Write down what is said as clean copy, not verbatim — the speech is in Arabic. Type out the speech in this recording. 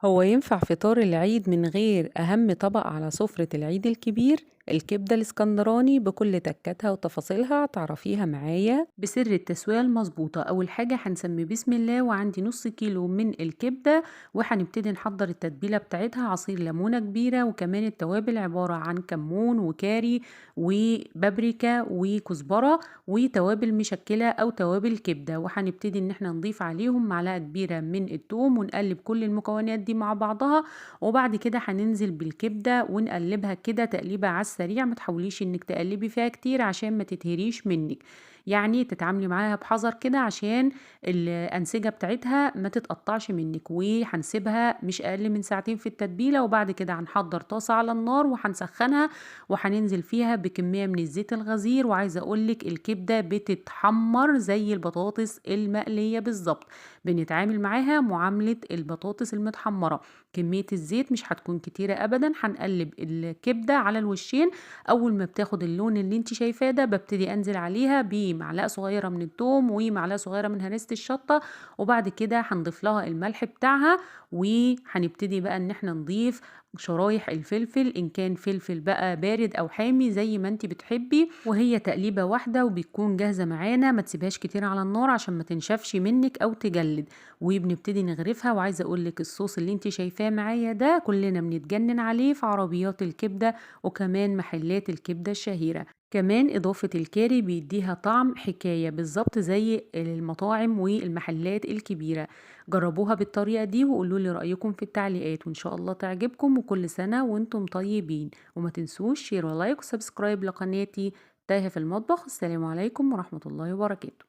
هو ينفع فطار العيد من غير أهم طبق على سفرة العيد الكبير؟ الكبدة الاسكندراني بكل تكاتها وتفاصيلها تعرفيها معايا بسر التسوية المظبوطة. أول حاجة هنسمي بسم الله، وعندي نص كيلو من الكبدة، وهنبتدي نحضر التتبيلة بتاعتها: عصير ليمونة كبيرة، وكمان التوابل عبارة عن كمون وكاري وبابريكا وكزبرة وتوابل مشكلة أو توابل كبدة. وهنبتدي إن احنا نضيف عليهم معلقة كبيرة من التوم، ونقلب كل المكونات دي مع بعضها. وبعد كده هننزل بالكبدة ونقلبها كده تقليبة على السريع، ما تحاوليش انك تقلبي فيها كتير عشان ما تتهريش منك، يعني تتعاملي معاها بحذر كده عشان الأنسجة بتاعتها ما تتقطعش منك. وهنسيبها مش أقل من ساعتين في التتبيلة، وبعد كده هنحضر طاسة على النار وهنسخنها، وهننزل فيها بكمية من الزيت الغزير. وعايزة أقولك الكبدة بتتحمر زي البطاطس المقلية بالظبط، بنتعامل معاها معاملة البطاطس المتحمرة. كمية الزيت مش هتكون كتيرة أبدا. هنقلب الكبدة على الوشين، أول ما بتاخد اللون اللي انت شايفاه ده ببتدي أنزل عليها بمعلقة صغيرة من الثوم ومعلقة صغيرة من هريسة الشطة، وبعد كده هنضيف لها الملح بتاعها. وهنبتدي بقى ان احنا نضيف شرايح الفلفل، ان كان فلفل بقى بارد او حامي زي ما انت بتحبي. وهي تقليبة واحدة وبتكون جاهزة معانا، ما تسيبهاش كتير على النار عشان ما تنشفش منك او تجلد. وبنبتدي نغرفها. وعايزة اقولك الصوص اللي انت شايفاه معايا ده كلنا بنتجنن عليه في عربيات الكبدة وكمان محلات الكبدة الشهيرة. كمان إضافة الكاري بيديها طعم حكاية بالظبط زي المطاعم والمحلات الكبيرة. جربوها بالطريقة دي وقولوا لي رأيكم في التعليقات، وإن شاء الله تعجبكم. وكل سنة وانتم طيبين، وما تنسوش شير ولايك وسبسكرايب لقناتي تاهة في المطبخ. السلام عليكم ورحمة الله وبركاته.